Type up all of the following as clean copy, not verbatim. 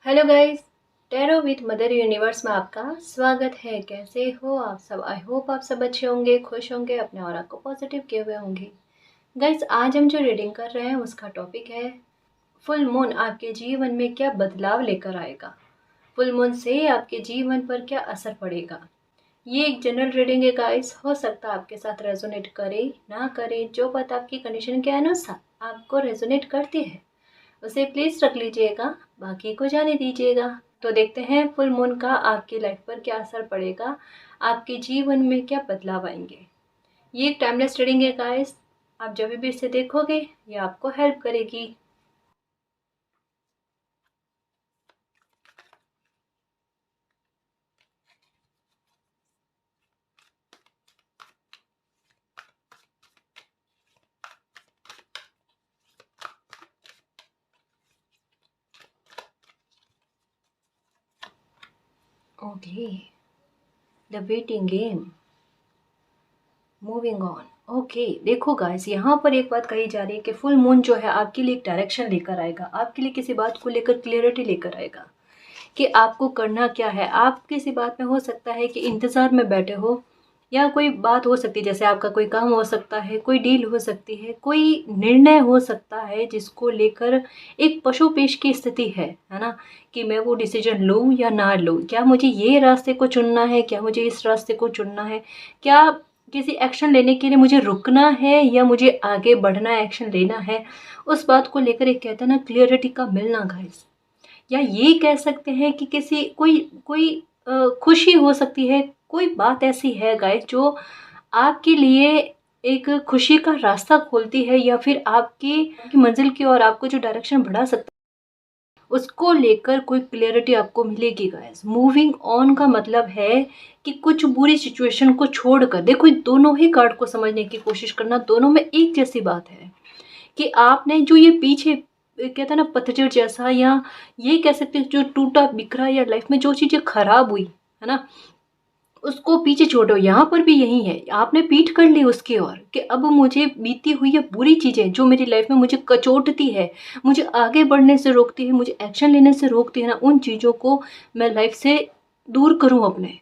Hello guys, tarot with mother universe में आपका स्वागत है। कैसे हो आप सब? आई होप आप सब अच्छे होंगे, खुश होंगे, अपने ऑरा को पॉजिटिव किए हुए होंगे। गाइस, आज हम जो रीडिंग कर रहे हैं उसका टॉपिक है फुल मून आपके जीवन में क्या बदलाव लेकर आएगा। फुल मून से आपके जीवन पर क्या असर पड़ेगा। ये एक जनरल रीडिंग है गाइस, हो सकता है आपके साथ रेजोनेट करे ना करे, जो बात आपकी कंडीशन के अनुसार आपको रेजोनेट करती है उसे प्लीज रख लीजिएगा, बाकी को जाने दीजिएगा। तो देखते हैं फुल मून का आपकी लाइफ पर क्या असर पड़ेगा, आपके जीवन में क्या बदलाव आएंगे। ये एक टाइमलेस रीडिंग है गाइस, आप जब भी इसे देखोगे ये आपको हेल्प करेगी। Okay, the waiting game, moving on. Okay, देखो गाइस, यहाँ पर एक बात कही जा रही है कि फुल मून जो है आपके लिए एक डायरेक्शन लेकर आएगा, आपके लिए किसी बात को लेकर क्लियरिटी लेकर आएगा कि आपको करना क्या है। आप किसी बात में हो सकता है कि इंतज़ार में बैठे हो, या कोई बात हो सकती है, जैसे आपका कोई काम हो सकता है, कोई डील हो सकती है, कोई निर्णय हो सकता है जिसको लेकर एक पशुपेश की स्थिति है ना, कि मैं वो डिसीजन लूँ या ना लूँ, क्या मुझे ये रास्ते को चुनना है, क्या मुझे इस रास्ते को चुनना है, क्या किसी एक्शन लेने के लिए मुझे रुकना है या मुझे आगे बढ़ना है, एक्शन लेना है। उस बात को लेकर एक कहते हैं ना क्लियरिटी का मिलना गाइस, या ये कह सकते हैं कि किसी कोई कोई खुशी हो सकती है, कोई बात ऐसी है गाइस जो आपके लिए एक खुशी का रास्ता खोलती है, या फिर आपकी मंजिल की ओर आपको जो डायरेक्शन बढ़ा सकता है उसको लेकर कोई क्लियरिटी आपको मिलेगी गाइस। मूविंग ऑन का मतलब है कि कुछ बुरी सिचुएशन को छोड़कर, देखो दोनों ही कार्ड को समझने की कोशिश करना, दोनों में एक जैसी बात है कि आपने जो ये पीछे कहते हैं ना पतझड़ जैसा, या ये कह सकते हैं जो टूटा बिखरा, या लाइफ में जो चीज़ें खराब हुई है ना उसको पीछे छोड़ो। यहाँ पर भी यही है, आपने पीठ कर ली उसकी ओर कि अब मुझे बीती हुई ये बुरी चीज़ें जो मेरी लाइफ में मुझे कचोटती है, मुझे आगे बढ़ने से रोकती है, मुझे एक्शन लेने से रोकती है ना, उन चीज़ों को मैं लाइफ से दूर करूँ अपने,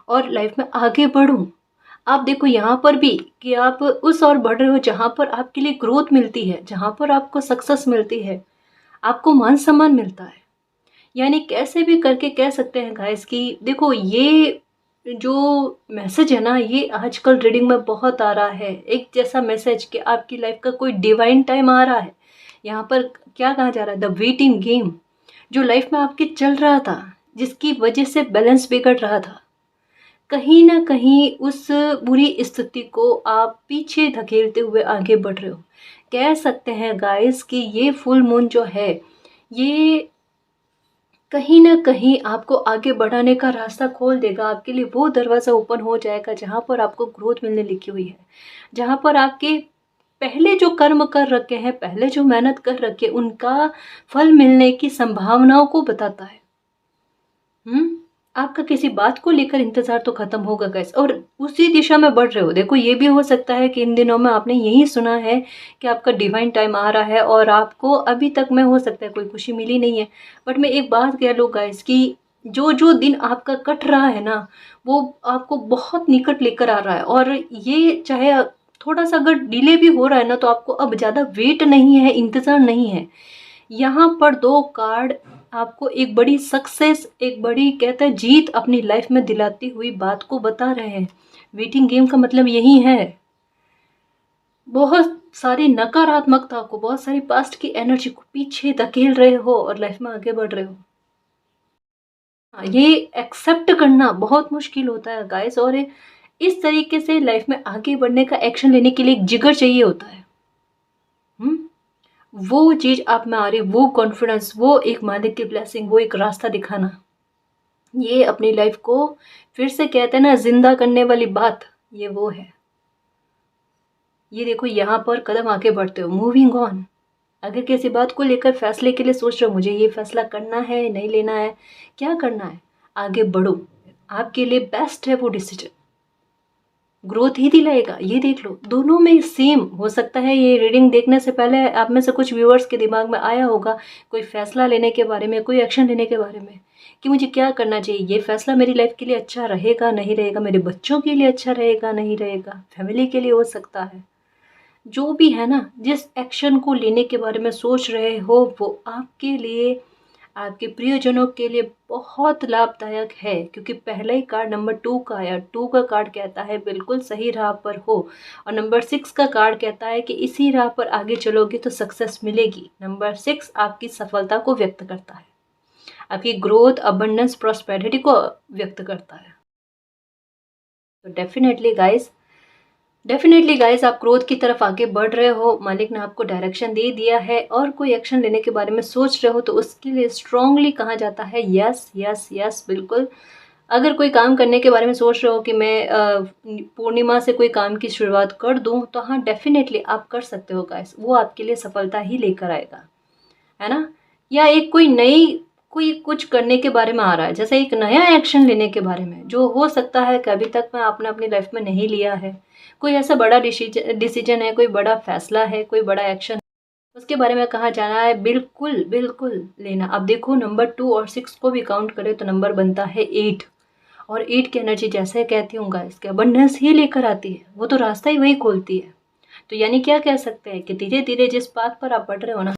और लाइफ में आगे बढ़ूँ। आप देखो यहाँ पर भी कि आप उस ओर बढ़ रहे हो जहाँ पर आपके लिए ग्रोथ मिलती है, जहाँ पर आपको सक्सेस मिलती है, आपको मान सम्मान मिलता है। यानी कैसे भी करके कह सकते हैं गाइस कि देखो ये जो मैसेज है ना, ये आजकल रीडिंग में बहुत आ रहा है, एक जैसा मैसेज कि आपकी लाइफ का कोई डिवाइन टाइम आ रहा है। यहाँ पर क्या कहा जा रहा है, द वेटिंग गेम जो लाइफ में आपके चल रहा था, जिसकी वजह से बैलेंस बिगड़ रहा था, कहीं ना कहीं उस बुरी स्थिति को आप पीछे धकेलते हुए आगे बढ़ रहे हो। कह सकते हैं गाइस कि ये फुल मून जो है ये कहीं ना कहीं आपको आगे बढ़ाने का रास्ता खोल देगा, आपके लिए वो दरवाज़ा ओपन हो जाएगा जहाँ पर आपको ग्रोथ मिलने लिखी हुई है, जहाँ पर आपके पहले जो कर्म कर रखे हैं, पहले जो मेहनत कर रखे उनका फल मिलने की संभावनाओं को बताता है। आपका किसी बात को लेकर इंतजार तो खत्म होगा गैस, और उसी दिशा में बढ़ रहे हो। देखो ये भी हो सकता है कि इन दिनों में आपने यही सुना है कि आपका डिवाइन टाइम आ रहा है, और आपको अभी तक में हो सकता है कोई खुशी मिली नहीं है। बट मैं एक बात कह लूँ गाइस कि जो जो दिन आपका कट रहा है ना, वो आपको बहुत निकट लेकर आ रहा है, और ये चाहे थोड़ा सा अगर डिले भी हो रहा है ना, तो आपको अब ज़्यादा वेट नहीं है, इंतज़ार नहीं है। यहाँ पर दो कार्ड आपको एक बड़ी सक्सेस, एक बड़ी कहते हैं जीत अपनी लाइफ में दिलाती हुई बात को बता रहे हैं। वेटिंग गेम का मतलब यही है, बहुत सारी नकारात्मकता को, बहुत सारी पास्ट की एनर्जी को पीछे धकेल रहे हो और लाइफ में आगे बढ़ रहे हो। हाँ, ये एक्सेप्ट करना बहुत मुश्किल होता है गाइस, और इस तरीके से लाइफ में आगे बढ़ने का, एक्शन लेने के लिए एक जिगर चाहिए होता है। वो चीज़ आप में आ रही, वो कॉन्फिडेंस, वो एक मालिक की ब्लेसिंग, वो एक रास्ता दिखाना, ये अपनी लाइफ को फिर से कहते हैं ना जिंदा करने वाली बात, ये वो है। ये देखो यहाँ पर कदम आगे बढ़ते हो, मूविंग ऑन। अगर किसी बात को लेकर फैसले के लिए सोच रहे हो, मुझे ये फैसला करना है नहीं लेना है, क्या करना है, आगे बढ़ो, आपके लिए बेस्ट है वो डिसीजन। ग्रोथ ही दिलाएगा। ये देख लो, दोनों में सेम हो सकता है। ये रीडिंग देखने से पहले आप में से कुछ व्यूअर्स के दिमाग में आया होगा कोई फैसला लेने के बारे में, कोई एक्शन लेने के बारे में, कि मुझे क्या करना चाहिए, ये फैसला मेरी लाइफ के लिए अच्छा रहेगा नहीं रहेगा, मेरे बच्चों के लिए अच्छा रहेगा नहीं रहेगा, फैमिली के लिए हो सकता है। जो भी है ना, जिस एक्शन को लेने के बारे में सोच रहे हो वो आपके लिए, आपके प्रियजनों के लिए बहुत लाभदायक है। क्योंकि पहला ही कार्ड नंबर 2 का आया। 2 का कार्ड कहता है बिल्कुल सही राह पर हो, और नंबर 6 का कार्ड कहता है कि इसी राह पर आगे चलोगे तो सक्सेस मिलेगी। नंबर 6 आपकी सफलता को व्यक्त करता है, आपकी ग्रोथ, अबंडेंस, प्रॉस्पेरिटी को व्यक्त करता है। तो डेफिनेटली गाइस आप ग्रोथ की तरफ आगे बढ़ रहे हो, मालिक ने आपको डायरेक्शन दे दिया है, और कोई एक्शन लेने के बारे में सोच रहे हो तो उसके लिए स्ट्रांगली कहा जाता है यस यस यस, बिल्कुल। अगर कोई काम करने के बारे में सोच रहे हो कि मैं पूर्णिमा से कोई काम की शुरुआत कर दूं, तो हाँ डेफिनेटली आप कर सकते हो गाइस, वो आपके लिए सफलता ही लेकर आएगा, है ना। या एक कोई कुछ करने के बारे में आ रहा है, जैसे एक नया एक्शन लेने के बारे में, जो हो सकता है कि अभी तक मैं आपने अपनी लाइफ में नहीं लिया है। कोई ऐसा बड़ा डिसीजन है, कोई बड़ा फैसला है, कोई बड़ा एक्शन, उसके बारे में कहा जा रहा है, बिल्कुल बिल्कुल लेना। अब देखो नंबर 2 और 6 को भी काउंट करें तो नंबर बनता है 8, और 8 की एनर्जी जैसे कहती हूँ गाइस, इसके अबंडेंस ही लेकर आती है, वो तो रास्ता ही वही खोलती है। तो यानी क्या कह सकते हैं कि धीरे धीरे जिस पाथ पर आप बढ़ रहे हो ना,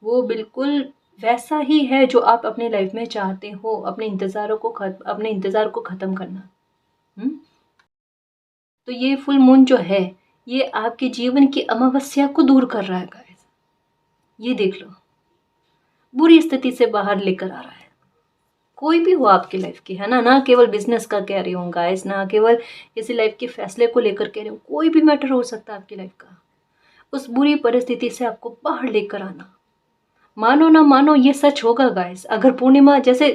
वो बिल्कुल वैसा ही है जो आप अपनी लाइफ में चाहते हो, अपने इंतज़ार को ख़त्म करना। हुँ? तो ये फुल मून जो है, ये आपके जीवन की अमावस्या को दूर कर रहा है गाइस। ये देख लो, बुरी स्थिति से बाहर लेकर आ रहा है। कोई भी हो आपकी लाइफ की, है ना, ना केवल बिजनेस का कह रही हूँ गाइस, ना केवल किसी लाइफ के फैसले को लेकर कह रही हूँ, कोई भी मैटर हो सकता है आपकी लाइफ का। उस बुरी परिस्थिति से आपको बाहर लेकर आना, मानो ना मानो ये सच होगा गाइस। अगर पूर्णिमा जैसे,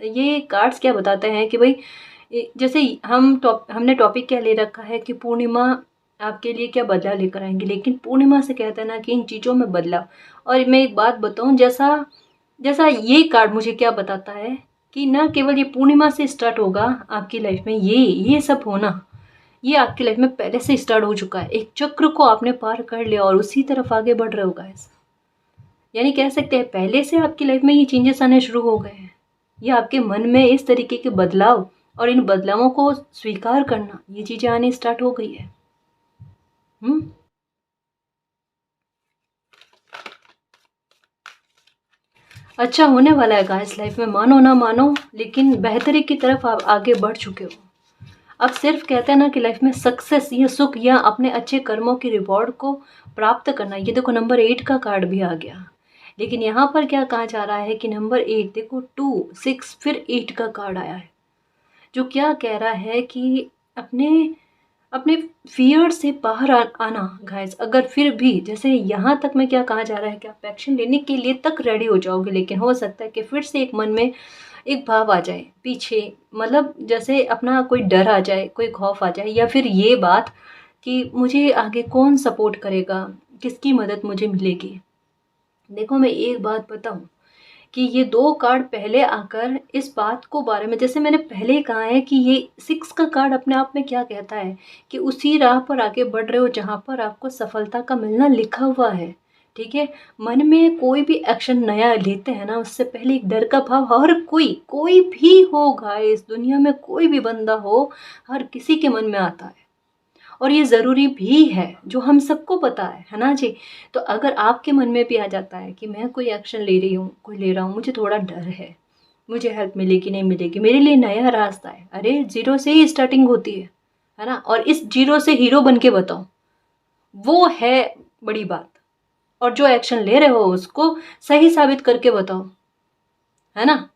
ये कार्ड्स क्या बताते हैं कि भाई जैसे हमने टॉपिक क्या ले रखा है कि पूर्णिमा आपके लिए क्या बदलाव लेकर आएंगे, लेकिन पूर्णिमा से कहते हैं ना कि इन चीज़ों में बदलाव। और मैं एक बात बताऊं, जैसा जैसा ये कार्ड मुझे क्या बताता है कि ना केवल ये पूर्णिमा से स्टार्ट होगा आपकी लाइफ में, ये सब होना, ये आपकी लाइफ में पहले से स्टार्ट हो चुका है। एक चक्र को आपने पार कर लिया और उसी तरफ आगे बढ़ रहे हो गाइस। यानी कह सकते हैं पहले से आपकी लाइफ में ये चेंजेस आने शुरू हो गए हैं। ये आपके मन में इस तरीके के बदलाव और इन बदलावों को स्वीकार करना, ये चीज़ें आनी स्टार्ट हो गई है। अच्छा होने वाला है गाइस लाइफ में, मानो ना मानो, लेकिन बेहतरी की तरफ आप आगे बढ़ चुके हो। अब सिर्फ कहते हैं ना कि लाइफ में सक्सेस या सुख या अपने अच्छे कर्मों की रिवॉर्ड को प्राप्त करना। ये देखो नंबर 8 का कार्ड भी आ गया, लेकिन यहाँ पर क्या कहा जा रहा है कि नंबर 8 देखो, 2 6 फिर 8 का कार्ड आया है, जो क्या कह रहा है कि अपने अपने फ़ियर से बाहर आना गाइस। अगर फिर भी जैसे यहाँ तक में क्या कहा जा रहा है कि आप एक्शन लेने के लिए तक रेडी हो जाओगे, लेकिन हो सकता है कि फिर से एक मन में एक भाव आ जाए पीछे, मतलब जैसे अपना कोई डर आ जाए, कोई खौफ आ जाए, या फिर ये बात कि मुझे आगे कौन सपोर्ट करेगा, किसकी मदद मुझे मिलेगी। देखो मैं एक बात बताऊँ कि ये 2 कार्ड पहले आकर इस बात को बारे में, जैसे मैंने पहले ही कहा है कि ये 6 का कार्ड अपने आप में क्या कहता है कि उसी राह पर आगे बढ़ रहे हो जहाँ पर आपको सफलता का मिलना लिखा हुआ है। ठीक है, मन में कोई भी एक्शन नया लेते हैं ना, उससे पहले एक डर का भाव, हर कोई भी होगा इस दुनिया में, कोई भी बंदा हो, हर किसी के मन में आता है। और ये ज़रूरी भी है, जो हम सबको पता है ना जी। तो अगर आपके मन में भी आ जाता है कि मैं कोई एक्शन ले रही हूँ, कोई ले रहा हूँ, मुझे थोड़ा डर है, मुझे हेल्प मिलेगी नहीं मिलेगी, मेरे लिए नया रास्ता है, अरे ज़ीरो से ही स्टार्टिंग होती है ना। और इस ज़ीरो से हीरो बन के बताओ, वो है बड़ी बात। और जो एक्शन ले रहे हो उसको सही साबित करके बताओ, है ना।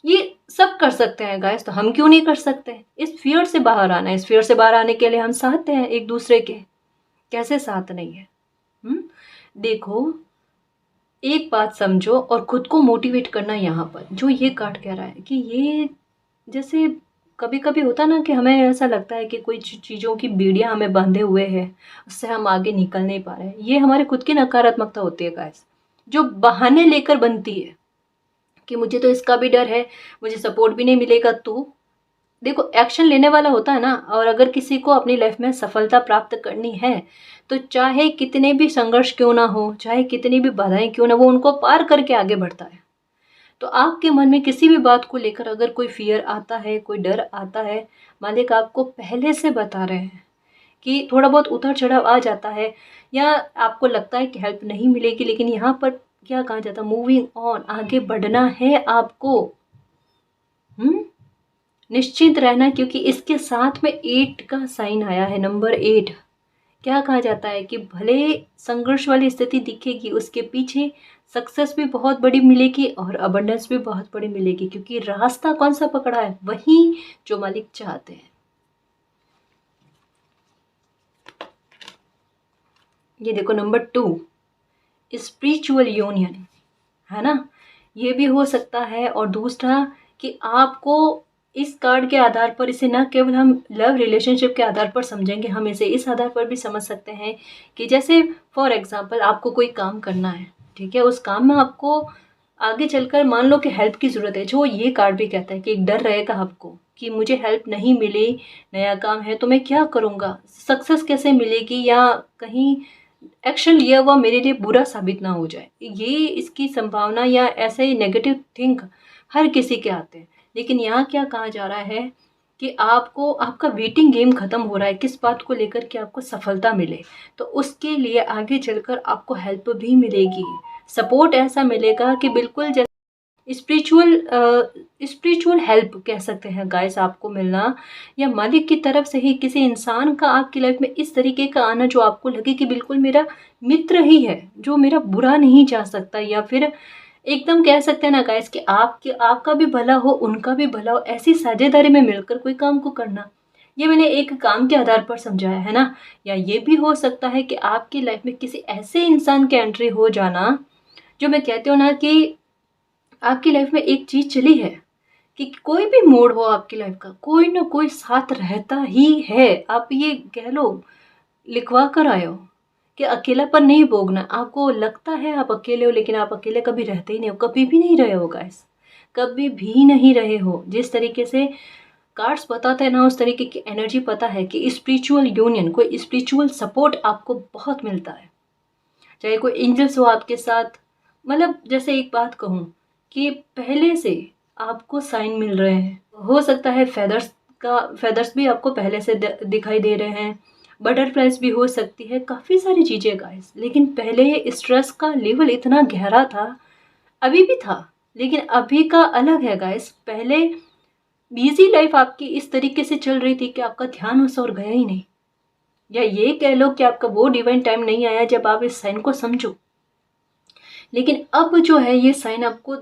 ये सब कर सकते हैं गाइस, तो हम क्यों नहीं कर सकते। इस फियर से बाहर आना है, इस फियर से बाहर आने के लिए हम साथ हैं एक दूसरे के, कैसे साथ नहीं है। देखो एक बात समझो और खुद को मोटिवेट करना। यहाँ पर जो ये कार्ड कह रहा है कि ये जैसे कभी कभी होता ना कि हमें ऐसा लगता है कि कोई चीज़ों की बेड़ियाँ हमें बांधे हुए है, उससे हम आगे निकल नहीं पा रहे हैं। ये हमारे खुद की नकारात्मकता होती है गाइस, जो बहाने लेकर बनती है कि मुझे तो इसका भी डर है, मुझे सपोर्ट भी नहीं मिलेगा। तो देखो एक्शन लेने वाला होता है ना, और अगर किसी को अपनी लाइफ में सफलता प्राप्त करनी है तो चाहे कितने भी संघर्ष क्यों ना हो, चाहे कितनी भी बाधाएं क्यों ना, वो उनको पार करके आगे बढ़ता है। तो आपके मन में किसी भी बात को लेकर अगर कोई फियर आता है, कोई डर आता है, मालिक आपको पहले से बता रहे हैं कि थोड़ा बहुत उतार चढ़ाव आ जाता है, या आपको लगता है कि हेल्प नहीं मिलेगी, लेकिन यहाँ पर क्या कहा जाता है, मूविंग ऑन, आगे बढ़ना है आपको। निश्चिंत रहना, क्योंकि इसके साथ में 8 का साइन आया है, नंबर 8। क्या कहा जाता है कि भले संघर्ष वाली स्थिति दिखेगी, उसके पीछे सक्सेस भी बहुत बड़ी मिलेगी और अबंडेंस भी बहुत बड़ी मिलेगी, क्योंकि रास्ता कौन सा पकड़ा है, वही जो मालिक चाहते हैं। ये देखो नंबर 2, स्पिरिचुअल यूनियन, है ना, ये भी हो सकता है। और दूसरा कि आपको इस कार्ड के आधार पर इसे न केवल हम लव रिलेशनशिप के आधार पर समझेंगे, हम इसे इस आधार पर भी समझ सकते हैं कि जैसे फॉर एग्जांपल आपको कोई काम करना है, ठीक है, उस काम में आपको आगे चलकर मान लो कि हेल्प की ज़रूरत है, जो ये कार्ड भी कहता है कि एक डर रहेगा आपको कि मुझे हेल्प नहीं मिली, नया काम है तो मैं क्या करूँगा, सक्सेस कैसे मिलेगी, या कहीं एक्शन लिया हुआ मेरे लिए बुरा साबित ना हो जाए, ये इसकी संभावना या ऐसे ही नेगेटिव थिंक हर किसी के आते हैं। लेकिन यहाँ क्या कहा जा रहा है कि आपको आपका वेटिंग गेम खत्म हो रहा है, किस बात को लेकर कि आपको सफलता मिले, तो उसके लिए आगे चलकर आपको हेल्प भी मिलेगी, सपोर्ट ऐसा मिलेगा कि बिल्कुल जैसे स्पिरिचुअल हेल्प कह सकते हैं गाइस आपको मिलना, या मालिक की तरफ से ही किसी इंसान का आपकी लाइफ में इस तरीके का आना जो आपको लगे कि बिल्कुल मेरा मित्र ही है, जो मेरा बुरा नहीं चाह सकता, या फिर एकदम कह सकते हैं ना गाइस कि आपके आपका भी भला हो, उनका भी भला हो, ऐसी साझेदारी में मिलकर कोई काम को करना। ये मैंने एक काम के आधार पर समझाया है ना। या ये भी हो सकता है कि आपकी लाइफ में किसी ऐसे इंसान की एंट्री हो जाना, जो मैं कहती हूँ ना कि आपकी लाइफ में एक चीज चली है कि कोई भी मोड़ हो आपकी लाइफ का, कोई ना कोई साथ रहता ही है। आप ये कह लो, लिखवा कर आए हो कि अकेलापन नहीं भोगना। आपको लगता है आप अकेले हो, लेकिन आप अकेले कभी रहते ही नहीं हो, कभी भी नहीं रहे हो गाइस, कभी भी नहीं रहे हो। जिस तरीके से कार्ड्स बताते हैं ना, उस तरीके की एनर्जी पता है कि स्पिरिचुअल यूनियन, कोई स्पिरिचुअल सपोर्ट आपको बहुत मिलता है, चाहे कोई एंजल्स हो आपके साथ। मतलब जैसे एक बात कहूँ कि पहले से आपको साइन मिल रहे हैं, हो सकता है फेदर्स भी आपको पहले से दिखाई दे रहे हैं, बटरफ्लाइज भी हो सकती है, काफ़ी सारी चीज़ें गाइस। लेकिन पहले स्ट्रेस का लेवल इतना गहरा था, अभी भी था, लेकिन अभी का अलग है गाइस। पहले बिजी लाइफ आपकी इस तरीके से चल रही थी कि आपका ध्यान उस ओर गया ही नहीं, या ये कह लो कि आपका वो डिवाइन टाइम नहीं आया जब आप इस साइन को समझो। लेकिन अब जो है ये साइन आपको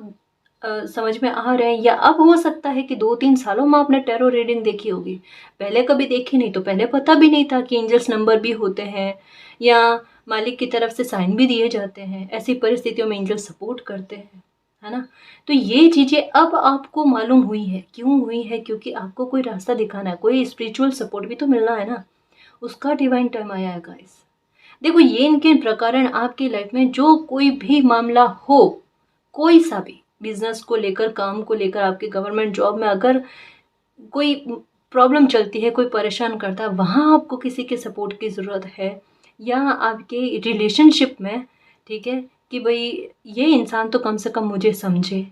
समझ में आ रहे हैं, या अब हो सकता है कि 2-3 सालों में आपने टैरो रीडिंग देखी होगी, पहले कभी देखी नहीं, तो पहले पता भी नहीं था कि एंजल्स नंबर भी होते हैं, या मालिक की तरफ से साइन भी दिए जाते हैं, ऐसी परिस्थितियों में एंजल सपोर्ट करते हैं, है ना। तो ये चीज़ें अब आपको मालूम हुई है, क्यों हुई है, क्योंकि आपको कोई रास्ता दिखाना है, कोई स्पिरिचुअल सपोर्ट भी तो मिलना है ना, उसका डिवाइन टाइम आया है गाइस। देखो ये इनके प्रकरण आपकी लाइफ में जो कोई भी मामला हो, कोई सा भी, बिजनेस को लेकर, काम को लेकर, आपके गवर्नमेंट जॉब में अगर कोई प्रॉब्लम चलती है, कोई परेशान करता है, वहाँ आपको किसी के सपोर्ट की ज़रूरत है, या आपके रिलेशनशिप में, ठीक है, कि भाई ये इंसान तो कम से कम मुझे समझे,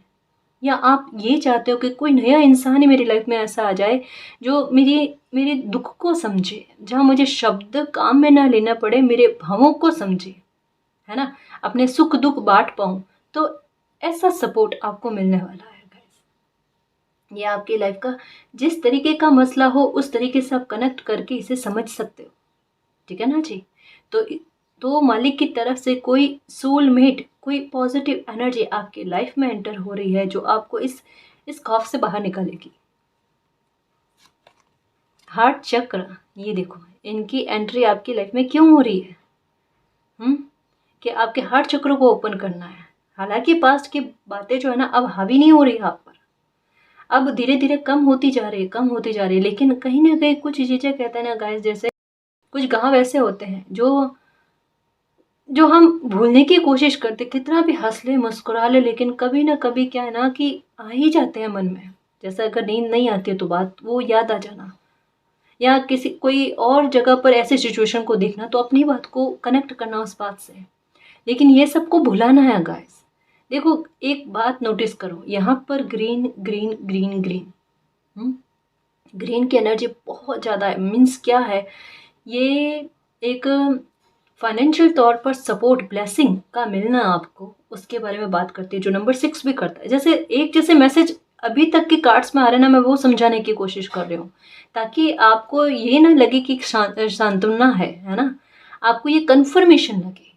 या आप ये चाहते हो कि कोई नया इंसान ही मेरी लाइफ में ऐसा आ जाए जो मेरे दुख को समझे, जहाँ मुझे शब्द काम में ना लेना पड़े, मेरे भावों को समझे, है ना, अपने सुख दुख बांट पाऊँ, तो ऐसा सपोर्ट आपको मिलने वाला है गाइस। ये आपकी लाइफ का जिस तरीके का मसला हो, उस तरीके से आप कनेक्ट करके इसे समझ सकते हो, ठीक है ना जी। तो मालिक की तरफ से कोई सोलमेट, कोई पॉजिटिव एनर्जी आपकी लाइफ में एंटर हो रही है, जो आपको इस खौफ से बाहर निकालेगी। हार्ट चक्र, ये देखो इनकी एंट्री आपकी लाइफ में क्यों हो रही है, कि आपके हार्ट चक्र को ओपन करना है। हालांकि पास्ट की बातें जो है ना, अब हावी नहीं हो रही है आप पर, अब धीरे धीरे कम होती जा रही है, कम होती जा रही है। लेकिन कहीं ना कहीं कुछ चीज़ें कहते हैं ना गाइस, जैसे कुछ गाँव ऐसे होते हैं जो हम भूलने की कोशिश करते, कितना भी हंस ले मुस्कुरा ले, लेकिन कभी ना कभी क्या है ना कि आ ही जाते हैं मन में। जैसे अगर नींद नहीं आती है तो बात वो याद आ जाना, या किसी कोई और जगह पर ऐसे सिचुएशन को देखना तो अपनी बात को कनेक्ट करना उस बात से। लेकिन ये सबको भुलाना है गाइस। देखो एक बात नोटिस करो, यहाँ पर green green green green, green की एनर्जी बहुत ज़्यादा है। मीन्स क्या है, ये एक फाइनेंशियल तौर पर सपोर्ट, ब्लेसिंग का मिलना आपको, उसके बारे में बात करती है, जो नंबर 6 भी करता है। जैसे मैसेज अभी तक के कार्ड्स में आ रहे हैं ना, मैं वो समझाने की कोशिश कर रही हूँ, ताकि आपको ये ना लगे कि सांत्वना है ना, आपको ये कन्फर्मेशन लगे।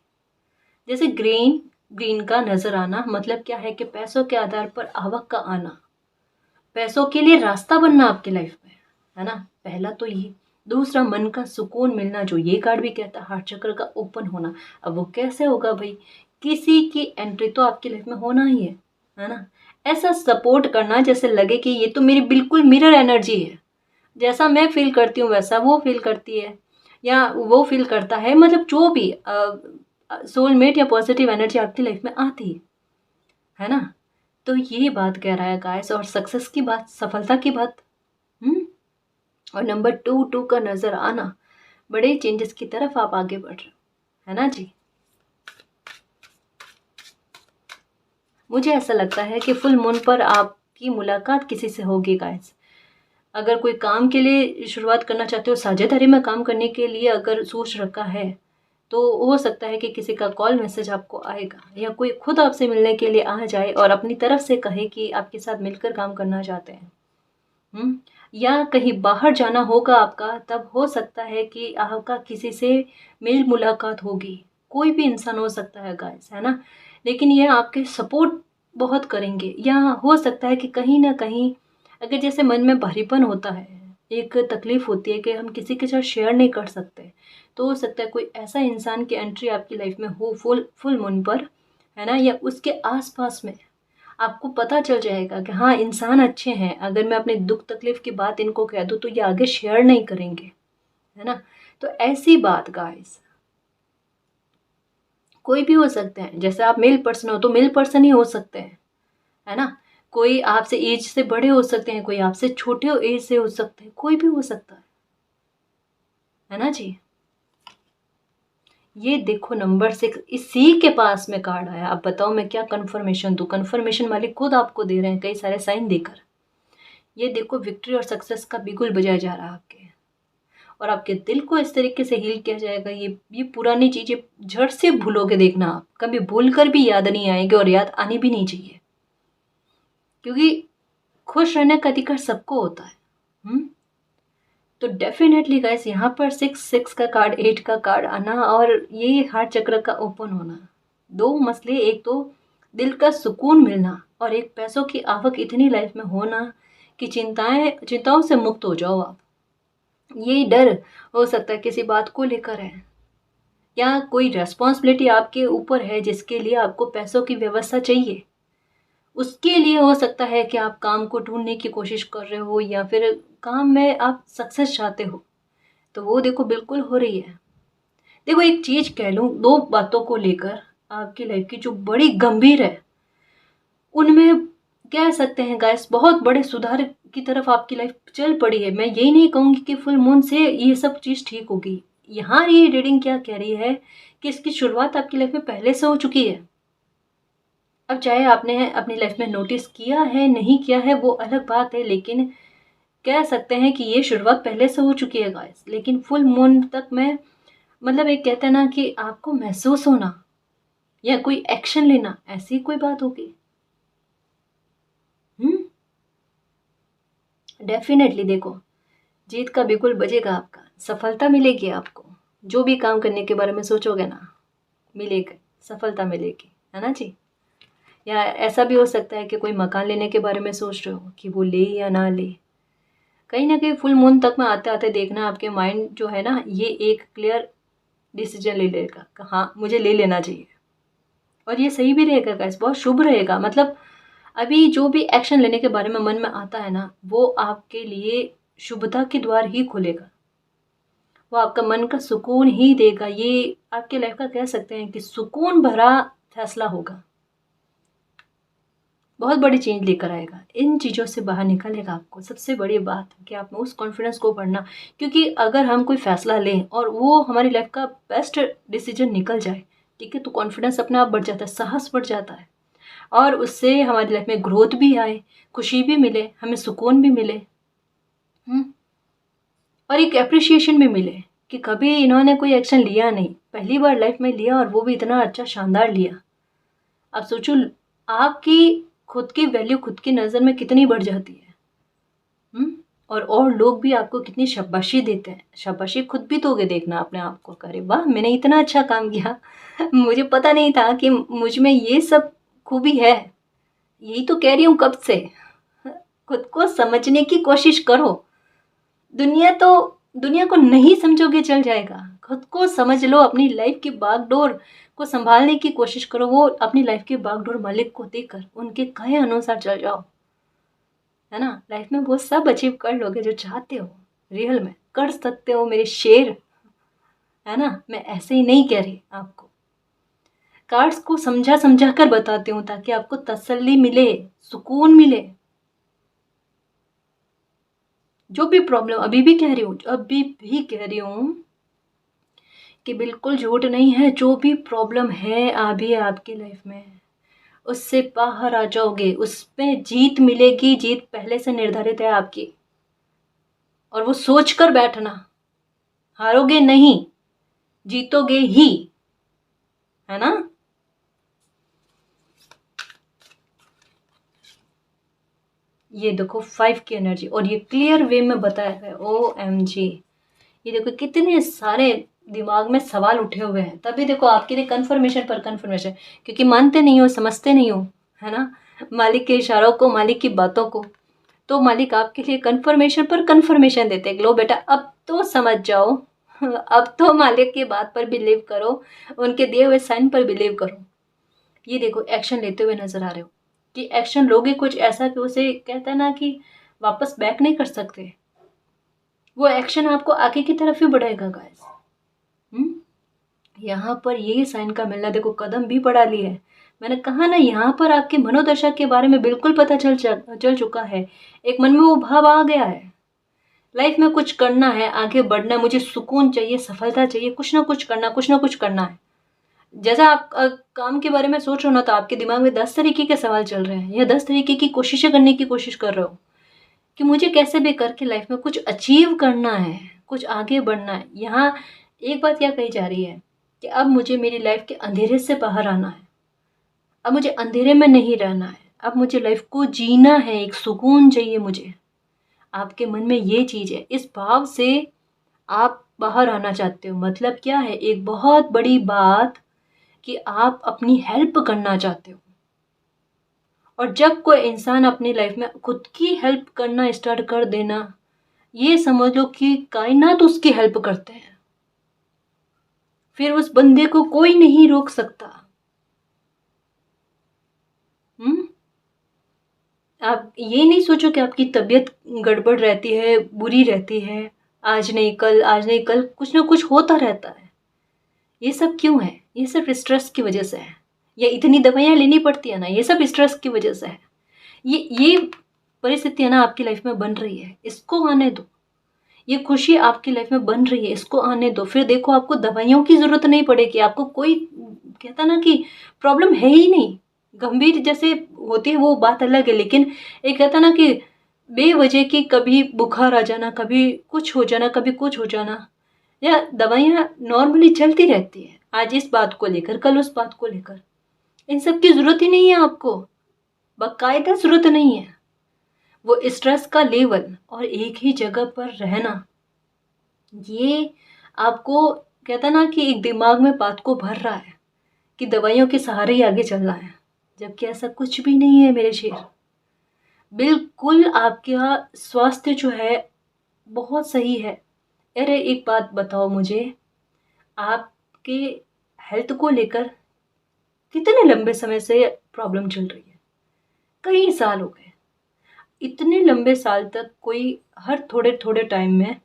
जैसे ग्रीन ग्रीन का नजर आना मतलब क्या है कि पैसों के आधार पर आवक का आना, पैसों के लिए रास्ता बनना आपके लाइफ में, है ना। पहला तो ये। दूसरा, मन का सुकून मिलना, जो ये कार्ड भी कहता है, हार्ट चक्र का ओपन होना। अब वो कैसे होगा भाई, किसी की एंट्री तो आपकी लाइफ में होना ही है ना। ऐसा सपोर्ट करना जैसे लगे कि ये तो मेरी बिल्कुल मिरर एनर्जी है, जैसा मैं फील करती हूँ वैसा वो फील करती है, या वो फील करता है, मतलब जो भी सोलमेट या पॉजिटिव एनर्जी आपकी लाइफ में आती है ना। तो ये बात कह रहा है गाइस, और सक्सेस की बात, सफलता की बात। और नंबर 2 का नजर आना, बड़े चेंजेस की तरफ आप आगे बढ़ रहे हो, है ना जी। मुझे ऐसा लगता है कि फुल मून पर आपकी मुलाकात किसी से होगी गाइस। अगर कोई काम के लिए शुरुआत करना चाहते हो, साझेदारी में काम करने के लिए अगर सोच रखा है, तो हो सकता है कि किसी का कॉल मैसेज आपको आएगा, या कोई खुद आपसे मिलने के लिए आ जाए और अपनी तरफ से कहे कि आपके साथ मिलकर काम करना चाहते हैं। या कहीं बाहर जाना होगा आपका, तब हो सकता है कि आपका किसी से मेल मुलाकात होगी। कोई भी इंसान हो सकता है गाइस, है ना। लेकिन ये आपके सपोर्ट बहुत करेंगे, या हो सकता है कि कहीं ना कहीं अगर जैसे मन में भारीपन होता है, एक तकलीफ होती है कि हम किसी के साथ शेयर नहीं कर सकते, तो हो सकता है कोई ऐसा इंसान की एंट्री आपकी लाइफ में हो फुल फुल मून पर, है ना, या उसके आसपास में। आपको पता चल जाएगा कि हाँ इंसान अच्छे हैं, अगर मैं अपने दुख तकलीफ की बात इनको कह दूँ तो ये आगे शेयर नहीं करेंगे, है ना। तो ऐसी बात गाइस, कोई भी हो सकते हैं। जैसे आप मेल पर्सन हो तो मेल पर्सन ही हो सकते हैं, है ना। कोई आपसे एज से बड़े हो सकते हैं, कोई आपसे छोटे हो एज से हो सकते हैं, कोई भी हो सकता है ना जी। ये देखो नंबर 6 इसी के पास में कार्ड आया। अब बताओ मैं क्या कंफर्मेशन दूं। कंफर्मेशन मालिक खुद आपको दे रहे हैं कई सारे साइन देकर। ये देखो विक्ट्री और सक्सेस का बिगुल बजाया जा रहा है आपके, और आपके दिल को इस तरीके से हील किया जाएगा। ये पुरानी चीजें झट से भूलोगे, देखना आप कभी भूल कर भी याद नहीं आएगी, और याद आनी भी नहीं चाहिए, क्योंकि खुश रहने का अधिकार सबको होता है। तो डेफिनेटली गाइस, यहाँ पर 6 का कार्ड, 8 का कार्ड आना, और ये हार्ट चक्र का ओपन होना। दो मसले, एक तो दिल का सुकून मिलना, और एक पैसों की आवक इतनी लाइफ में होना कि चिंताओं से मुक्त हो जाओ आप। ये डर हो सकता है किसी बात को लेकर है, या कोई रेस्पॉन्सिबिलिटी आपके ऊपर है जिसके लिए आपको पैसों की व्यवस्था चाहिए। उसके लिए हो सकता है कि आप काम को ढूंढने की कोशिश कर रहे हो, या फिर काम में आप सक्सेस चाहते हो, तो वो देखो बिल्कुल हो रही है। देखो एक चीज कह लूँ, दो बातों को लेकर आपकी लाइफ की जो बड़ी गंभीर है, उनमें कह सकते हैं गाइस बहुत बड़े सुधार की तरफ आपकी लाइफ चल पड़ी है। मैं यही नहीं कहूँगी कि फुल मून से ये सब चीज़ ठीक होगी। यहाँ ये रीडिंग क्या कह रही है कि इसकी शुरुआत आपकी लाइफ में पहले से हो चुकी है। अब चाहे आपने अपनी लाइफ में नोटिस किया है नहीं किया है वो अलग बात है, लेकिन कह सकते हैं कि ये शुरुआत पहले से हो चुकी है गाइस। लेकिन फुल मून तक में, मतलब एक कहते हैं ना कि आपको महसूस होना या कोई एक्शन लेना, ऐसी कोई बात होगी। डेफिनेटली देखो, जीत का बिल्कुल बजेगा आपका, सफलता मिलेगी आपको। जो भी काम करने के बारे में सोचोगे ना, मिलेगा, सफलता मिलेगी, है ना जी। या ऐसा भी हो सकता है कि कोई मकान लेने के बारे में सोच रहे हो कि वो ले या ना ले। कहीं ना कहीं फुल मून तक में आते आते देखना आपके माइंड जो है ना, ये एक क्लियर डिसीजन ले लेगा कि हाँ मुझे ले लेना चाहिए। और ये सही भी रहेगा गाइस, बहुत शुभ रहेगा। मतलब अभी जो भी एक्शन लेने के बारे में मन में आता है ना, वो आपके लिए शुभता के द्वार ही खोलेगा, वो आपका मन का सुकून ही देगा। ये आपके लाइफ का कह सकते हैं कि सुकून भरा फैसला होगा। बहुत बड़ी चेंज लेकर आएगा। इन चीज़ों से बाहर निकालेगा आपको। सबसे बड़ी बात है कि आप में उस कॉन्फिडेंस को बढ़ना, क्योंकि अगर हम कोई फ़ैसला लें और वो हमारी लाइफ का बेस्ट डिसीजन निकल जाए, ठीक है, तो कॉन्फिडेंस अपने आप बढ़ जाता है, साहस बढ़ जाता है, और उससे हमारी लाइफ में ग्रोथ भी आए, खुशी भी मिले, हमें सुकून भी मिले, और एक एप्रिसिएशन भी मिले कि कभी इन्होंने कोई एक्शन लिया नहीं, पहली बार लाइफ में लिया और वो भी इतना अच्छा शानदार लिया। अब सोचो, आपकी खुद की वैल्यू खुद की नज़र में कितनी बढ़ जाती है। और लोग भी आपको कितनी शाबाशी देते हैं। शाबाशी खुद भी दोगे, देखना अपने आप को, करे वाह मैंने इतना अच्छा काम किया मुझे पता नहीं था कि मुझ में ये सब खूबी है। यही तो कह रही हूँ कब से, खुद को समझने की कोशिश करो। दुनिया को नहीं समझोगे चल जाएगा, खुद को समझ लो। अपनी लाइफ की बागडोर को संभालने की कोशिश करो। वो अपनी लाइफ की बागडोर मालिक को देकर उनके कहे अनुसार चल जाओ, है ना। लाइफ में वो सब अचीव कर लोगे जो चाहते हो, रियल में कर सकते हो मेरे शेर, है ना। मैं ऐसे ही नहीं कह रही, आपको कार्ड्स को समझा समझा कर बताती हूँ ताकि आपको तसल्ली मिले, सुकून मिले। जो भी प्रॉब्लम, अभी भी कह रही हूँ कि बिल्कुल झूठ नहीं है, जो भी प्रॉब्लम है अभी आपकी लाइफ में, उससे बाहर आ जाओगे, उसमें जीत मिलेगी। जीत पहले से निर्धारित है आपकी, और वो सोच कर बैठना, हारोगे नहीं, जीतोगे ही, है ना। ये देखो 5 की एनर्जी, और ये क्लियर वे में बताया है। OMG, ये देखो कितने सारे दिमाग में सवाल उठे हुए हैं, तभी देखो आपके लिए कन्फर्मेशन पर कन्फर्मेशन, क्योंकि मानते नहीं हो, समझते नहीं हो, है ना, मालिक के इशारों को, मालिक की बातों को। तो मालिक आपके लिए कन्फर्मेशन पर कन्फर्मेशन देते हैं। लो बेटा अब तो समझ जाओ अब तो मालिक की बात पर बिलीव करो, उनके दिए हुए साइन पर बिलीव करो। ये देखो एक्शन लेते हुए नजर आ रहे हो कि एक्शन लोगे कुछ ऐसा कि उसे कहता है ना कि वापस बैक नहीं कर सकते। वो एक्शन आपको आगे की तरफ ही बढ़ाएगा गाइस। यहाँ पर ये साइन का मिलना, देखो कदम भी बढ़ा ली है। मैंने कहा ना, यहाँ पर आपकी मनोदशा के बारे में बिल्कुल पता चल चुका है। एक मन में वो भाव आ गया है, लाइफ में कुछ करना है, आगे बढ़ना है, मुझे सुकून चाहिए, सफलता चाहिए, कुछ ना कुछ करना है। जैसा आप काम के बारे में सोच रहे हो ना, तो आपके दिमाग में 10 तरीके के सवाल चल रहे हैं, या 10 तरीके की कोशिशें करने की कोशिश कर रहे हो कि मुझे कैसे भी करके लाइफ में कुछ अचीव करना है, कुछ आगे बढ़ना है। यहाँ एक बात क्या कही जा रही है कि अब मुझे मेरी लाइफ के अंधेरे से बाहर आना है, अब मुझे अंधेरे में नहीं रहना है, अब मुझे लाइफ को जीना है, एक सुकून चाहिए मुझे। आपके मन में ये चीज़ है, इस भाव से आप बाहर आना चाहते हो। मतलब क्या है, एक बहुत बड़ी बात कि आप अपनी हेल्प करना चाहते हो। और जब कोई इंसान अपनी लाइफ में खुद की हेल्प करना स्टार्ट कर देना, ये समझ लो कि कायनात उसकी हेल्प करते हैं, फिर उस बंदे को कोई नहीं रोक सकता। आप ये नहीं सोचो कि आपकी तबीयत गड़बड़ रहती है, बुरी रहती है, आज नहीं कल, आज नहीं कल, कुछ ना कुछ होता रहता है। ये सब क्यों है? ये सब स्ट्रेस की वजह से है, या इतनी दवाइयाँ लेनी पड़ती है ना, ये सब स्ट्रेस की वजह से है। ये परिस्थितियाँ ना आपकी लाइफ में बन रही है, इसको आने दो। ये खुशी आपकी लाइफ में बन रही है, इसको आने दो। फिर देखो आपको दवाइयों की ज़रूरत नहीं पड़ेगी, आपको कोई कहता ना कि प्रॉब्लम है ही नहीं। गंभीर जैसे होती है वो बात अलग है, लेकिन एक कहता ना कि बेवजह की कभी बुखार आ जाना, कभी कुछ हो जाना, कभी कुछ हो जाना, या दवाइयाँ नॉर्मली चलती रहती है, आज इस बात को लेकर, कल उस बात को लेकर। इन सब की ज़रूरत ही नहीं है आपको, बाकायदा ज़रूरत नहीं है। वो स्ट्रेस का लेवल और एक ही जगह पर रहना, ये आपको कहता ना कि एक दिमाग में बात को भर रहा है कि दवाइयों के सहारे ही आगे चलना है, जबकि ऐसा कुछ भी नहीं है मेरे शेर। बिल्कुल आपका स्वास्थ्य जो है बहुत सही है। अरे एक बात बताओ मुझे, आपके हेल्थ को लेकर कितने लंबे समय से प्रॉब्लम चल रही है? कई साल हो गए। इतने लंबे साल तक कोई हर थोड़े थोड़े टाइम में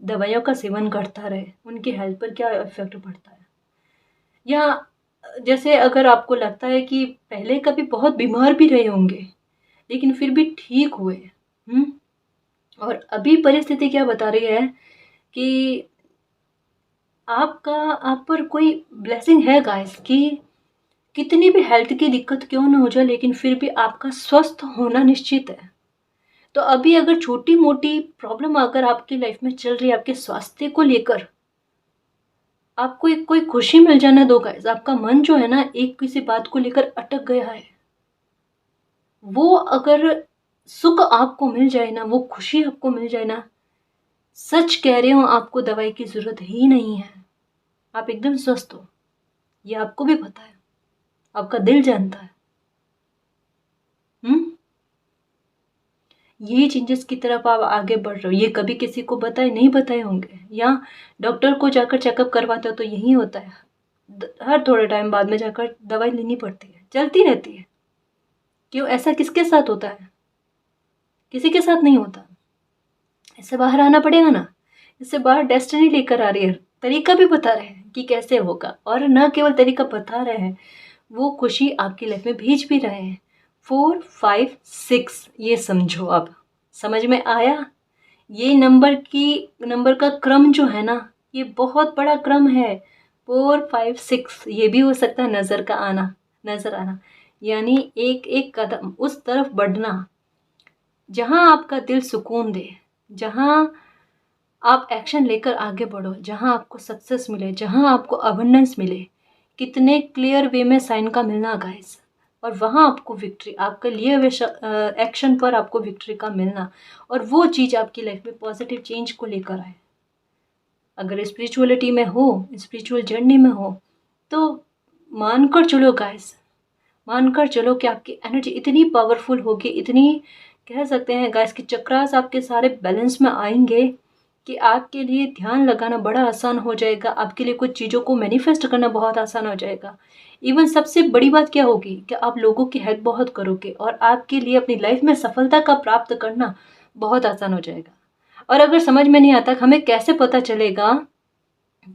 दवाइयों का सेवन करता रहे, उनकी हेल्थ पर क्या इफेक्ट पड़ता है? या जैसे अगर आपको लगता है कि पहले कभी बहुत बीमार भी रहे होंगे लेकिन फिर भी ठीक हुए। और अभी परिस्थिति क्या बता रही है कि आपका आप पर कोई ब्लेसिंग है गाइस, कि कितनी भी हेल्थ की दिक्कत क्यों ना हो जाए लेकिन फिर भी आपका स्वस्थ होना निश्चित है। तो अभी अगर छोटी मोटी प्रॉब्लम अगर आपकी लाइफ में चल रही है आपके स्वास्थ्य को लेकर, आपको एक कोई खुशी मिल जाना दो गाइस। आपका मन जो है ना एक किसी बात को लेकर अटक गया है, वो अगर सुख आपको मिल जाए ना, वो खुशी आपको मिल जाए ना, सच कह रही हूँ आपको दवाई की जरूरत ही नहीं है। आप एकदम स्वस्थ हो, ये आपको भी पता है, आपका दिल जानता है। हम्म ये चेंजेस की तरफ आप आगे बढ़ रहे हो, ये कभी किसी को बताए नहीं बताए होंगे, या डॉक्टर को जाकर चेकअप करवाते हो तो यही होता है। हर थोड़े टाइम बाद में जाकर दवाई लेनी पड़ती है, चलती रहती है। क्यों? ऐसा किसके साथ होता है? किसी के साथ नहीं होता। इससे बाहर आना पड़ेगा ना। इससे बाहर डेस्टिनी लेकर आ रही है, तरीका भी बता रहे हैं कि कैसे होगा, और न केवल तरीका बता रहे हैं, वो खुशी आपकी लाइफ में भेज भी रहे हैं। 4 5 6 ये समझो। अब समझ में आया? ये नंबर का क्रम जो है ना, ये बहुत बड़ा क्रम है। 4 5 6 ये भी हो सकता है नजर आना, यानी एक एक कदम उस तरफ बढ़ना जहां आपका दिल सुकून दे, जहां आप एक्शन लेकर आगे बढ़ो, जहां आपको सक्सेस मिले, जहां आपको अबंडेंस मिले। कितने क्लियर वे में साइन का मिलना गाइस, और वहां आपको विक्ट्री, आपके लिए हुए एक्शन पर आपको विक्ट्री का मिलना, और वो चीज़ आपकी लाइफ में पॉजिटिव चेंज को लेकर आए। अगर स्पिरिचुअलिटी में हो, स्पिरिचुअल जर्नी में हो, तो मानकर चलो गाइस, मानकर चलो कि आपकी एनर्जी इतनी पावरफुल होगी, इतनी कह सकते हैं गाइस कि चक्रास आपके सारे बैलेंस में आएंगे कि आपके लिए ध्यान लगाना बड़ा आसान हो जाएगा, आपके लिए कुछ चीज़ों को मैनिफेस्ट करना बहुत आसान हो जाएगा। इवन सबसे बड़ी बात क्या होगी कि आप लोगों की हेल्प बहुत करोगे, और आपके लिए अपनी लाइफ में सफलता का प्राप्त करना बहुत आसान हो जाएगा। और अगर समझ में नहीं आता हमें कैसे पता चलेगा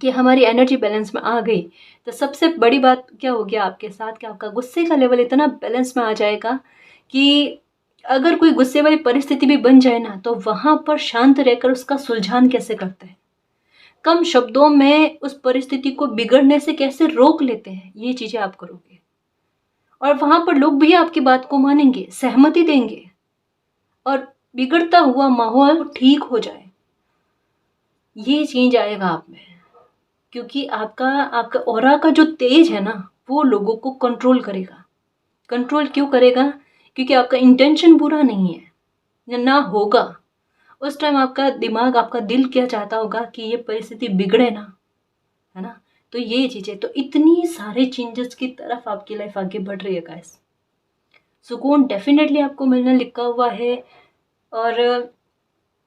कि हमारी एनर्जी बैलेंस में आ गई, तो सबसे बड़ी बात क्या होगी आपके साथ कि आपका गुस्से का लेवल इतना बैलेंस में आ जाएगा कि अगर कोई गुस्से वाली परिस्थिति भी बन जाए ना, तो वहां पर शांत रहकर उसका सुलझान कैसे करते हैं, कम शब्दों में उस परिस्थिति को बिगड़ने से कैसे रोक लेते हैं, ये चीजें आप करोगे। और वहां पर लोग भी आपकी बात को मानेंगे, सहमति देंगे, और बिगड़ता हुआ माहौल ठीक हो जाए, ये चेंज आएगा आप में। क्योंकि आपका आपका ऑरा का जो तेज है ना, वो लोगों को कंट्रोल करेगा। कंट्रोल क्यों करेगा? क्योंकि आपका इंटेंशन बुरा नहीं है, या ना होगा। उस टाइम आपका दिमाग, आपका दिल क्या चाहता होगा कि ये परिस्थिति बिगड़े ना, है ना। तो ये चीजें, तो इतनी सारे चेंजेस की तरफ आपकी लाइफ आगे बढ़ रही है गाइस। सुकून डेफिनेटली आपको मिलना लिखा हुआ है। और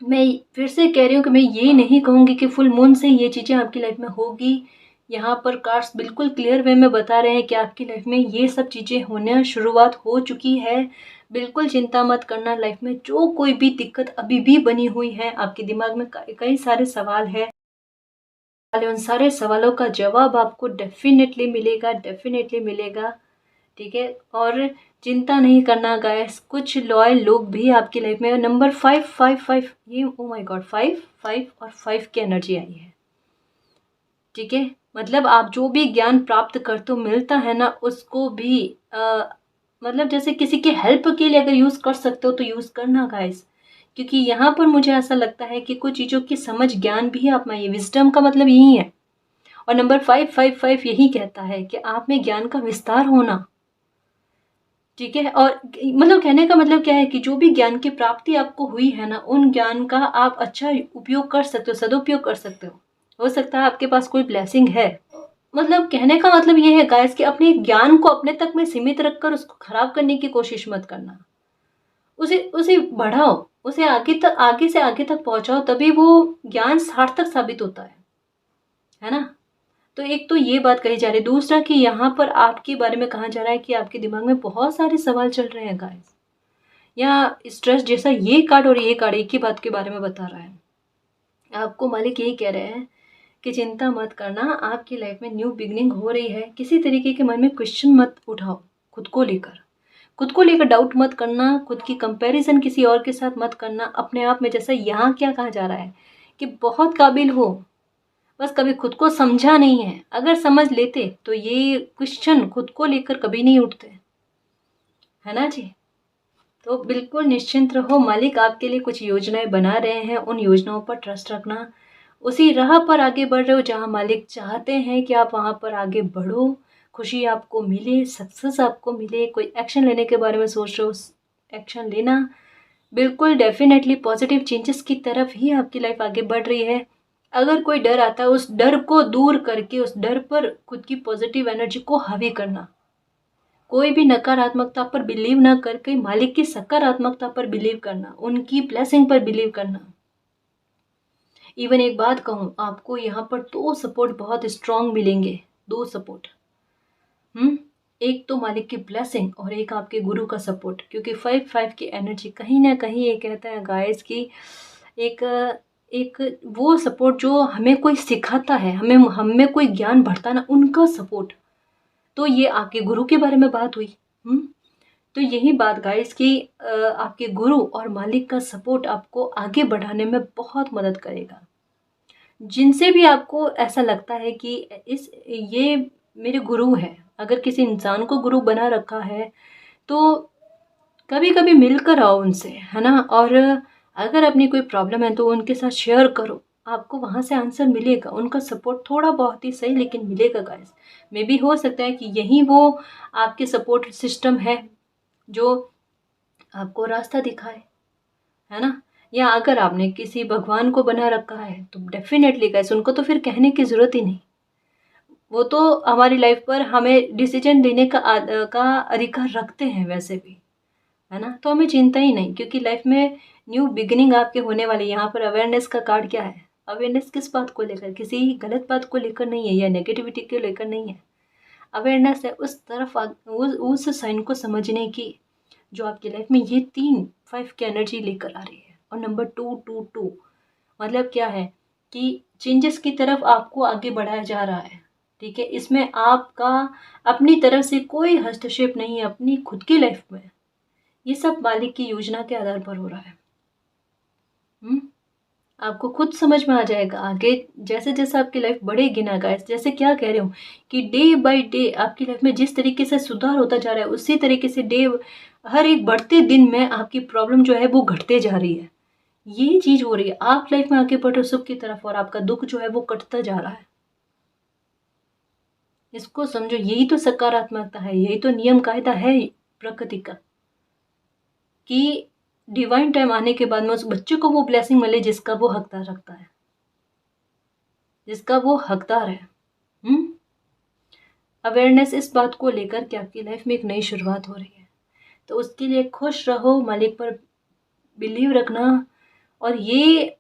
मैं फिर से कह रही हूँ कि मैं ये नहीं कहूँगी कि फुल मून से ये चीज़ें आपकी लाइफ में होगी। यहाँ पर कार्ड्स बिल्कुल क्लियर वे में बता रहे हैं कि आपकी लाइफ में ये सब चीज़ें होने शुरुआत हो चुकी है। बिल्कुल चिंता मत करना, लाइफ में जो कोई भी दिक्कत अभी भी बनी हुई है, आपके दिमाग में कई सारे सवाल है, उन सारे सवालों का जवाब आपको डेफिनेटली मिलेगा, डेफिनेटली मिलेगा। ठीक है, और चिंता नहीं करना गाइस। कुछ लॉयल लोग भी आपकी लाइफ में, नंबर 555, ये ओ माय गॉड, 5 और 5 की एनर्जी आई है। ठीक है, मतलब आप जो भी ज्ञान प्राप्त करते हो मिलता है ना, उसको भी मतलब जैसे किसी की हेल्प के लिए अगर यूज़ कर सकते हो तो यूज़ करना गाइस। क्योंकि यहाँ पर मुझे ऐसा लगता है कि कुछ चीज़ों की समझ, ज्ञान भी आप में, ये विजडम का मतलब यही है। और नंबर 555 यही कहता है कि आप में ज्ञान का विस्तार होना। ठीक है, और मतलब कहने का मतलब क्या है कि जो भी ज्ञान की प्राप्ति आपको हुई है ना, उन ज्ञान का आप अच्छा उपयोग कर सकते हो, सदुपयोग कर सकते हो सकता है आपके पास कोई ब्लेसिंग है। मतलब कहने का मतलब ये है गाइस कि अपने ज्ञान को अपने तक में सीमित रखकर उसको खराब करने की कोशिश मत करना। उसे उसे बढ़ाओ, उसे आगे तक, आगे से आगे तक पहुंचाओ, तभी वो ज्ञान सार्थक साबित होता है ना। तो एक तो ये बात कही जा रही है, दूसरा कि यहाँ पर आपके बारे में कहा जा रहा है कि आपके दिमाग में बहुत सारे सवाल चल रहे हैं गाइस, या स्ट्रेस जैसा। ये कार्ड और ये कार्ड एक ही बात के बारे में बता रहा है। आपको मालिक यही कह रहे हैं कि चिंता मत करना, आपकी लाइफ में न्यू बिगनिंग हो रही है। किसी तरीके के मन में क्वेश्चन मत उठाओ खुद को लेकर डाउट मत करना, खुद की कंपैरिजन किसी और के साथ मत करना। अपने आप में, जैसा यहाँ क्या कहा जा रहा है कि बहुत काबिल हो, बस कभी खुद को समझा नहीं है। अगर समझ लेते तो ये क्वेश्चन खुद को लेकर कभी नहीं उठते, है ना जी। तो बिल्कुल निश्चिंत रहो, मालिक आपके लिए कुछ योजनाएं बना रहे हैं, उन योजनाओं पर ट्रस्ट रखना। उसी राह पर आगे बढ़ रहे हो जहाँ मालिक चाहते हैं कि आप वहाँ पर आगे बढ़ो, खुशी आपको मिले, सक्सेस आपको मिले। कोई एक्शन लेने के बारे में सोच रहे हो, एक्शन लेना। बिल्कुल डेफिनेटली पॉजिटिव चेंजेस की तरफ ही आपकी लाइफ आगे बढ़ रही है। अगर कोई डर आता है, उस डर को दूर करके उस डर पर खुद की पॉजिटिव एनर्जी को हावी करना। कोई भी नकारात्मकता पर बिलीव ना करके मालिक की सकारात्मकता पर बिलीव करना, उनकी ब्लेसिंग पर बिलीव करना। इवन एक बात कहूँ, आपको यहाँ पर दो सपोर्ट बहुत स्ट्रांग मिलेंगे, दो सपोर्ट। एक तो मालिक की ब्लेसिंग और एक आपके गुरु का सपोर्ट। क्योंकि 5-5 की एनर्जी कहीं ना कहीं ये कहता है गाइस की एक वो सपोर्ट जो हमें कोई सिखाता है, हमें कोई ज्ञान बढ़ता ना, उनका सपोर्ट। तो ये आपके गुरु के बारे में बात हुई। तो यही बात गाइस कि आपके गुरु और मालिक का सपोर्ट आपको आगे बढ़ाने में बहुत मदद करेगा। जिनसे भी आपको ऐसा लगता है कि ये मेरे गुरु है, अगर किसी इंसान को गुरु बना रखा है तो कभी कभी मिलकर आओ उनसे, है ना। और अगर अपनी कोई प्रॉब्लम है तो उनके साथ शेयर करो, आपको वहाँ से आंसर मिलेगा। उनका सपोर्ट थोड़ा बहुत ही सही लेकिन मिलेगा गाइस। मे भी हो सकता है कि यही वो आपके सपोर्ट सिस्टम है जो आपको रास्ता दिखाए, है ना। या अगर आपने किसी भगवान को बना रखा है तो डेफिनेटली गाइस उनको तो फिर कहने की ज़रूरत ही नहीं। वो तो हमारी लाइफ पर हमें डिसीजन लेने का अधिकार रखते हैं वैसे भी, है ना। तो हमें चिंता ही नहीं, क्योंकि लाइफ में न्यू बिगिनिंग आपके होने वाली। यहाँ पर अवेयरनेस का कार्ड क्या है? अवेयरनेस किस बात को लेकर? किसी गलत बात को लेकर नहीं है या नेगेटिविटी को लेकर नहीं है। अवेयरनेस है उस तरफ उस साइन को समझने की जो आपकी लाइफ में ये 3-5 की एनर्जी लेकर आ रही है। और नंबर 2-2-2 मतलब क्या है कि चेंजेस की तरफ आपको आगे बढ़ाया जा रहा है, ठीक है। इसमें आपका अपनी तरफ से कोई हस्तक्षेप नहीं है अपनी खुद की लाइफ में। ये सब मालिक की योजना के आधार पर हो रहा है। आपको खुद समझ में आ जाएगा आगे जैसे जैसे आपकी लाइफ बढ़ेगी ना गाइस। जैसे क्या कह रहे हो कि डे बाय डे आपकी लाइफ में जिस तरीके से सुधार होता जा रहा है, उसी तरीके से हर एक बढ़ते दिन में आपकी प्रॉब्लम जो है वो घटते जा रही है। ये चीज हो रही है, आप लाइफ में आगे बढ़ रहे हो सुख की तरफ और आपका दुख जो है वो कटता जा रहा है। इसको समझो, यही तो सकारात्मकता है, यही तो नियम कायदा है प्रकृति का कि डिवाइन टाइम आने के बाद में उस बच्चे को वो ब्लेसिंग मिले जिसका वो हकदार रखता है, जिसका वो हकदार है। अवेयरनेस इस बात को लेकर कि आपकी लाइफ में एक नई शुरुआत हो रही है, तो उसके लिए खुश रहो, मालिक पर बिलीव रखना और ये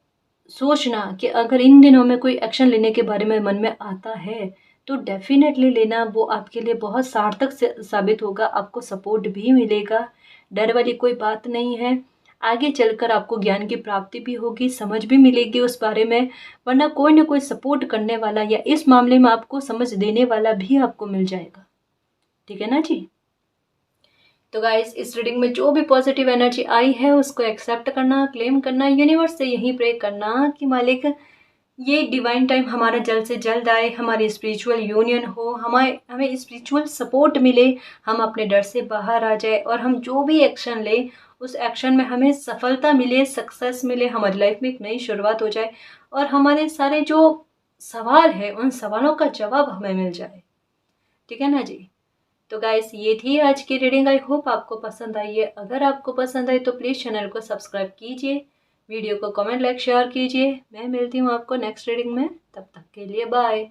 सोचना कि अगर इन दिनों में कोई एक्शन लेने के बारे में मन में आता है तो डेफिनेटली लेना। वो आपके लिए बहुत सार्थक साबित होगा, आपको सपोर्ट भी मिलेगा। डर वाली कोई बात नहीं है। आगे चलकर आपको ज्ञान की प्राप्ति भी होगी, समझ भी मिलेगी उस बारे में, वरना कोई ना कोई सपोर्ट करने वाला या इस मामले में आपको समझ देने वाला भी आपको मिल जाएगा, ठीक है ना जी। तो गाइस इस रीडिंग में जो भी पॉजिटिव एनर्जी आई है उसको एक्सेप्ट करना, क्लेम करना, यूनिवर्स से यही प्रे करना कि मालिक ये डिवाइन टाइम हमारा जल्द से जल्द आए, हमारी स्पिरिचुअल यूनियन हो, हमें स्पिरिचुअल सपोर्ट मिले, हम अपने डर से बाहर आ जाए और हम जो भी एक्शन ले उस एक्शन में हमें सफलता मिले, सक्सेस मिले, हमारी लाइफ में एक नई शुरुआत हो जाए और हमारे सारे जो सवाल है उन सवालों का जवाब हमें मिल जाए, ठीक है ना जी। तो गाइस ये थी आज की रीडिंग, आई होप आपको पसंद आई है। अगर आपको पसंद आई तो प्लीज़ चैनल को सब्सक्राइब कीजिए, वीडियो को कमेंट लाइक शेयर कीजिए। मैं मिलती हूँ आपको नेक्स्ट रीडिंग में, तब तक के लिए बाय।